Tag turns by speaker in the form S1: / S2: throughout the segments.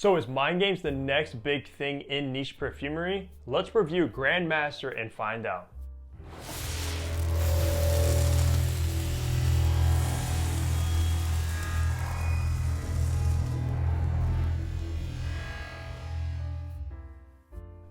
S1: So is mind games the next big thing in niche perfumery? Let's review Grandmaster and find out.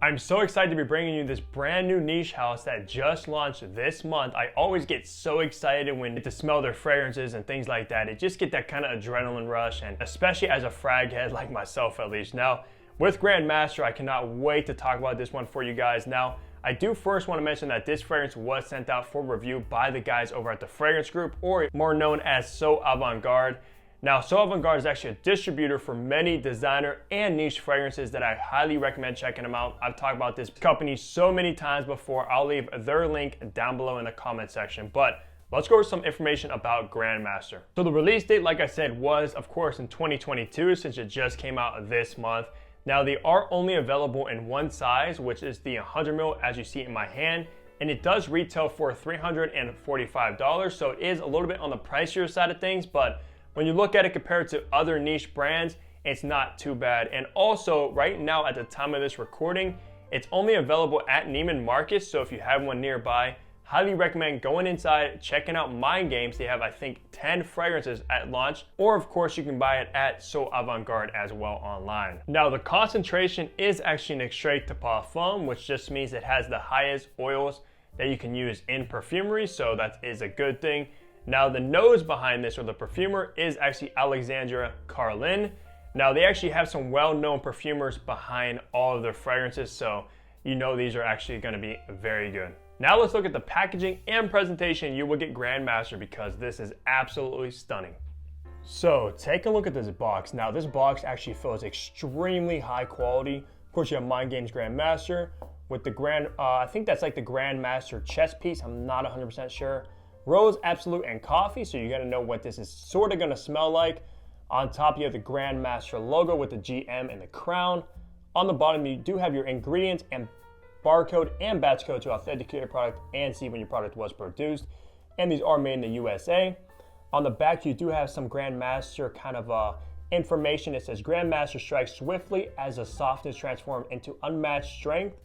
S1: I'm so excited to be bringing you this brand new niche house that just launched this month. I always get so excited when I get to smell their fragrances and things like that. It just get that kind of adrenaline rush, and especially as a frag head like myself at least. Now, with Grandmaster, I cannot wait to talk about this one for you guys. Now, I do first want to mention that this fragrance was sent out for review by the guys over at the Fragrance Group, or more known as So Avant-Garde. Now, So Avant-Garde is actually a distributor for many designer and niche fragrances that I highly recommend checking them out. I've talked about this company so many times before. I'll leave their link down below in the comment section. But let's go over some information about Grandmaster. So the release date, like I said, was of course in 2022, since it just came out this month. Now, they are only available in one size, which is the 100 ml, as you see in my hand. And it does retail for $345. So it is a little bit on the pricier side of things, but when you look at it compared to other niche brands, it's not too bad. And also, right now at the time of this recording, it's only available at Neiman Marcus. So if you have one nearby, highly recommend going inside, checking out Mind Games. They have, I think, 10 fragrances at launch. Or of course, you can buy it at So Avant-Garde as well online. Now, the concentration is actually an extrait de parfum, which just means it has the highest oils that you can use in perfumery. So that is a good thing. Now, the nose behind this, or the perfumer, is actually Alexandra Carlin. Now, they actually have some well-known perfumers behind all of their fragrances, so you know these are actually going to be very good. Now, let's look at the packaging and presentation you will get Grandmaster, because this is absolutely stunning. So, take a look at this box. Now, this box actually feels extremely high quality. Of course, you have Mind Games Grandmaster with the I think that's like the Grandmaster chest piece. I'm not 100% sure. Rose, Absolute, and Coffee, so you gotta know what this is sort of gonna smell like. On top, you have the Grandmaster logo with the GM and the crown. On the bottom, you do have your ingredients and barcode and batch code to authenticate your product and see when your product was produced. And these are made in the USA. On the back, you do have some Grandmaster kind of information. It says, Grandmaster strikes swiftly as the softness transforms into unmatched strength.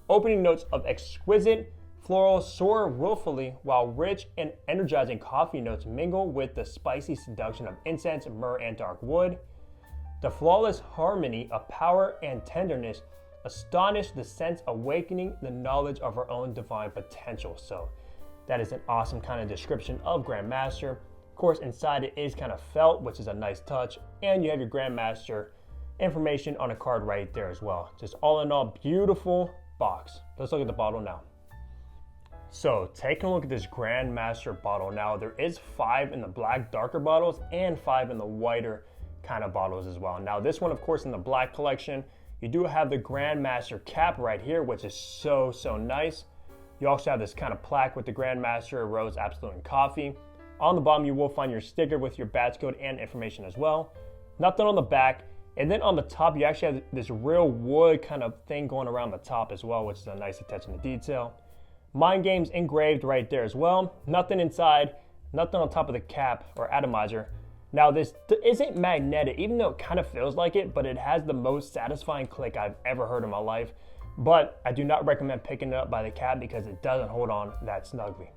S1: Opening notes of exquisite floral soar willfully, while rich and energizing coffee notes mingle with the spicy seduction of incense, myrrh, and dark wood. The flawless harmony of power and tenderness astonish the sense, awakening the knowledge of our own divine potential. So that is an awesome kind of description of Grandmaster. Of course, inside it is kind of felt, which is a nice touch, and you have your Grandmaster information on a card right there as well. Just all in all, beautiful box. Let's look at the bottle now. So, taking a look at this Grandmaster bottle now, there is 5 in the black darker bottles and 5 in the whiter kind of bottles as well. Now, this one, of course, in the black collection, you do have the Grandmaster cap right here, which is so nice. You also have this kind of plaque with the Grandmaster, Rose, Absolute, and Coffee. On the bottom, you will find your sticker with your batch code and information as well. Nothing on the back. And then on the top, you actually have this real wood kind of thing going around the top as well, which is a nice attention to detail. Mind Games engraved right there as well. Nothing inside, nothing on top of the cap or atomizer. Now, this isn't magnetic, even though it kind of feels like it, but it has the most satisfying click I've ever heard in my life. But I do not recommend picking it up by the cap because it doesn't hold on that snugly.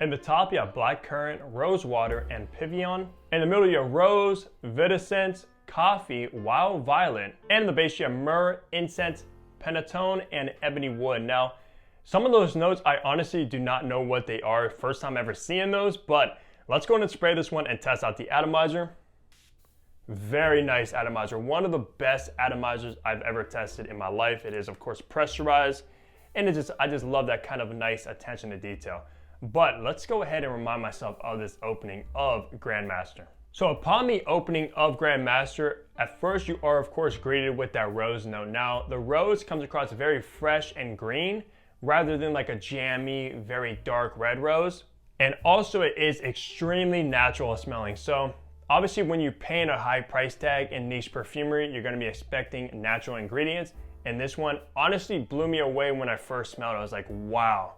S1: In the top, you have blackcurrant, rosewater, and pavillon. In the middle, you have rose, redolessence, coffee, wild violet. And in the base, you have myrrh, incense, pentatone, and ebony wood. Now, some of those notes, I honestly do not know what they are. First time ever seeing those, but let's go ahead and spray this one and test out the atomizer. Very nice atomizer. One of the best atomizers I've ever tested in my life. It is, of course, pressurized, and I just love that kind of nice attention to detail. But let's go ahead and remind myself of this opening of Grandmaster. So upon the opening of Grandmaster, at first you are, of course, greeted with that rose note. Now, the rose comes across very fresh and green, rather than like a jammy, very dark red rose. And also it is extremely natural smelling. So obviously when you're paying a high price tag in niche perfumery, you're gonna be expecting natural ingredients. And this one honestly blew me away when I first smelled it. I was like, wow,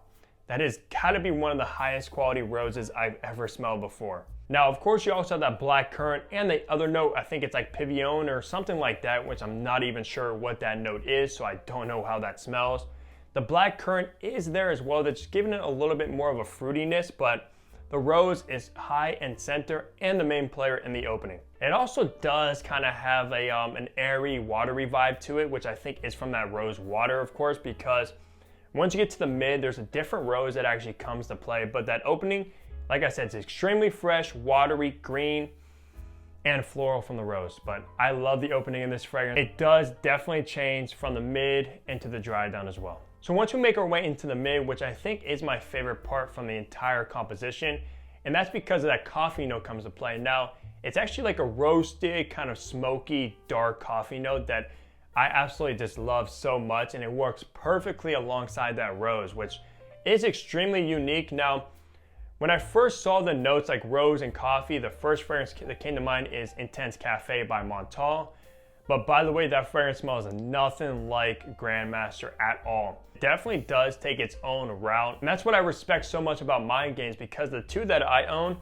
S1: that is gotta be one of the highest quality roses I've ever smelled before. Now, of course, you also have that black currant and the other note, I think it's like pavillon or something like that, which I'm not even sure what that note is, so I don't know how that smells. The black currant is there as well, that's giving it a little bit more of a fruitiness, but the rose is high and center and the main player in the opening. It also does kind of have a an airy, watery vibe to it, which I think is from that rose water, of course, because once you get to the mid, there's a different rose that actually comes to play, but that opening, like I said, it's extremely fresh, watery, green, and floral from the rose. But I love the opening in this fragrance. It does definitely change from the mid into the dry down as well. So once we make our way into the mid, which I think is my favorite part from the entire composition, and that's because of that coffee note comes to play. Now, it's actually like a roasted, kind of smoky, dark coffee note that I absolutely just love so much, and it works perfectly alongside that rose, which is extremely unique. Now, when I first saw the notes like rose and coffee, the first fragrance that came to mind is Intense Cafe by Montal. But by the way, that fragrance smells nothing like Grandmaster at all. It definitely does take its own route. And that's what I respect so much about Mind Games, because the two that I own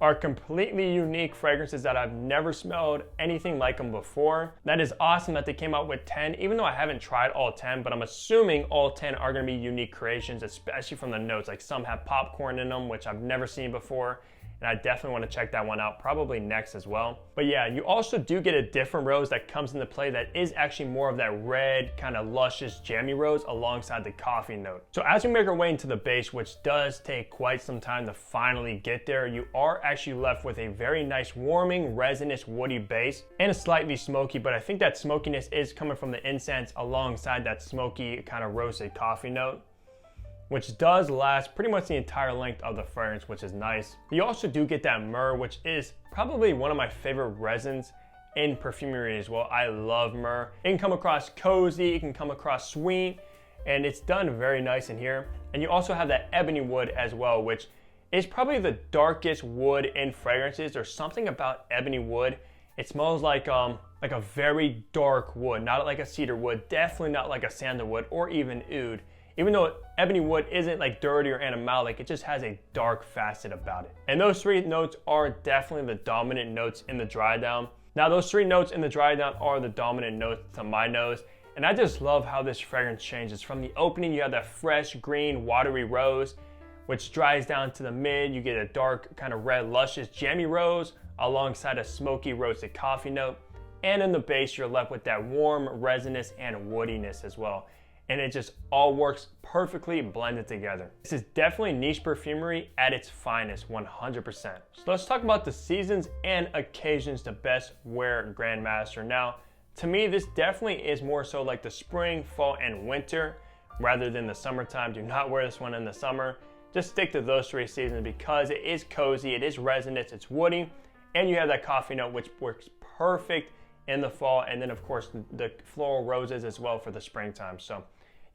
S1: are completely unique fragrances that I've never smelled anything like them before. That is awesome that they came out with 10, even though I haven't tried all 10, but I'm assuming all 10 are gonna be unique creations, especially from the notes. Like some have popcorn in them, which I've never seen before, and I definitely want to check that one out, probably next as well. But yeah, you also do get a different rose that comes into play that is actually more of that red, kind of luscious, jammy rose alongside the coffee note. So as we make our way into the base, which does take quite some time to finally get there, you are actually left with a very nice, warming, resinous, woody base, and a slightly smoky, but I think that smokiness is coming from the incense alongside that smoky, kind of roasted coffee note, which does last pretty much the entire length of the fragrance, which is nice. You also do get that myrrh, which is probably one of my favorite resins in perfumery as well. I love myrrh. It can come across cozy, it can come across sweet, and it's done very nice in here. And you also have that ebony wood as well, which is probably the darkest wood in fragrances. There's something about ebony wood. It smells like a very dark wood, not like a cedar wood, definitely not like a sandalwood or even oud. Even though ebony wood isn't like dirty or animalic, it just has a dark facet about it. And those three notes are definitely the dominant notes in the dry down. Now those three notes in the dry down are the dominant notes to my nose. And I just love how this fragrance changes. From the opening, you have that fresh, green, watery rose, which dries down to the mid. You get a dark, kind of red, luscious, jammy rose alongside a smoky, roasted coffee note. And in the base, you're left with that warm, resinous, and woodiness as well. And it just all works perfectly blended together. This is definitely niche perfumery at its finest, 100%. So let's talk about the seasons and occasions to best wear Grandmaster. Now, to me, this definitely is more so like the spring, fall, and winter rather than the summertime. Do not wear this one in the summer. Just stick to those three seasons because it is cozy, it is resinous, it's woody, and you have that coffee note, which works perfect in the fall. And then of course, the floral roses as well for the springtime. So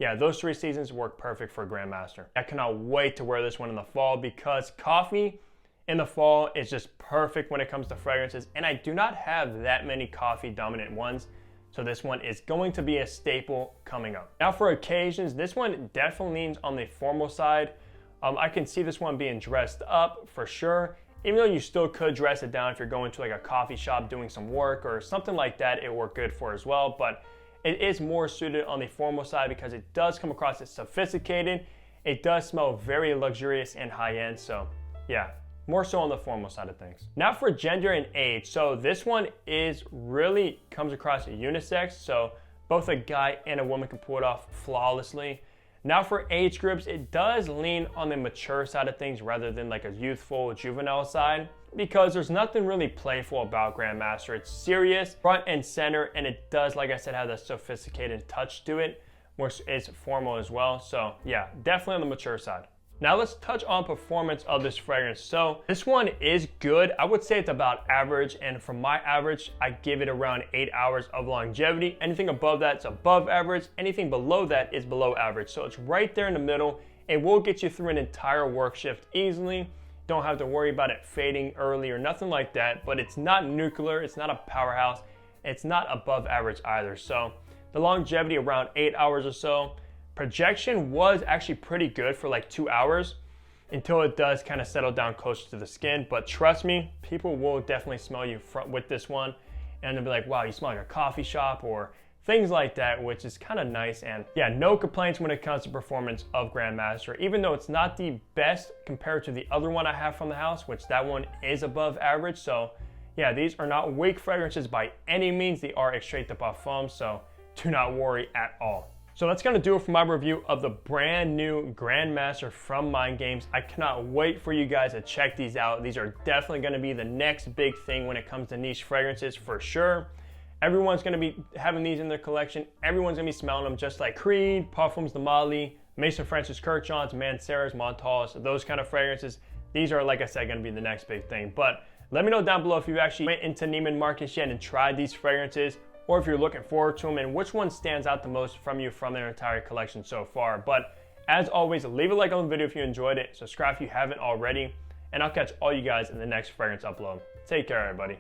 S1: yeah, those three seasons work perfect for Grandmaster. I cannot wait to wear this one in the fall because coffee in the fall is just perfect when it comes to fragrances, and I do not have that many coffee dominant ones, so this one is going to be a staple coming up. Now for occasions, this one definitely leans on the formal side. I can see this one being dressed up for sure, even though you still could dress it down if you're going to like a coffee shop doing some work or something like that, it worked good for as well. But it is more suited on the formal side because it does come across as sophisticated. It does smell very luxurious and high-end, so yeah, more so on the formal side of things. Now for gender and age. So this one really comes across unisex, so both a guy and a woman can pull it off flawlessly. Now for age groups, it does lean on the mature side of things rather than like a youthful, juvenile side, because there's nothing really playful about Grandmaster. It's serious, front and center, and it does, like I said, have that sophisticated touch to it, which is formal as well. So yeah, definitely on the mature side. Now let's touch on performance of this fragrance. So this one is good. I would say it's about average, and from my average, I give it around 8 hours of longevity. Anything above that is above average. Anything below that is below average. So it's right there in the middle. It will get you through an entire work shift easily. Don't have to worry about it fading early or nothing like that, but it's not nuclear, it's not a powerhouse, it's not above average either. So the longevity around 8 hours or so. Projection was actually pretty good for like 2 hours. until it does kind of settle down closer to the skin. But trust me, people will definitely smell you with this one, and they'll be like, wow, you smell like a coffee shop, or things like that, which is kind of nice. And yeah, no complaints when it comes to performance of Grandmaster, even though it's not the best compared to the other one I have from the house, which that one is above average. So yeah, these are not weak fragrances by any means. They are extrait de parfum, so do not worry at all. So that's gonna do it for my review of the brand new Grandmaster from Mind Games. I cannot wait for you guys to check these out. These are definitely gonna be the next big thing when it comes to niche fragrances for sure. Everyone's gonna be having these in their collection. Everyone's gonna be smelling them, just like Creed, Parfums de Mali, Maison Francis Kurkdjian's, Mancera's, Montal's, those kind of fragrances. These are, like I said, gonna be the next big thing. But let me know down below if you actually went into Neiman Marcus yet and tried these fragrances, or if you're looking forward to them, and which one stands out the most from you from their entire collection so far. But as always, leave a like on the video if you enjoyed it, subscribe if you haven't already, and I'll catch all you guys in the next fragrance upload. Take care, everybody.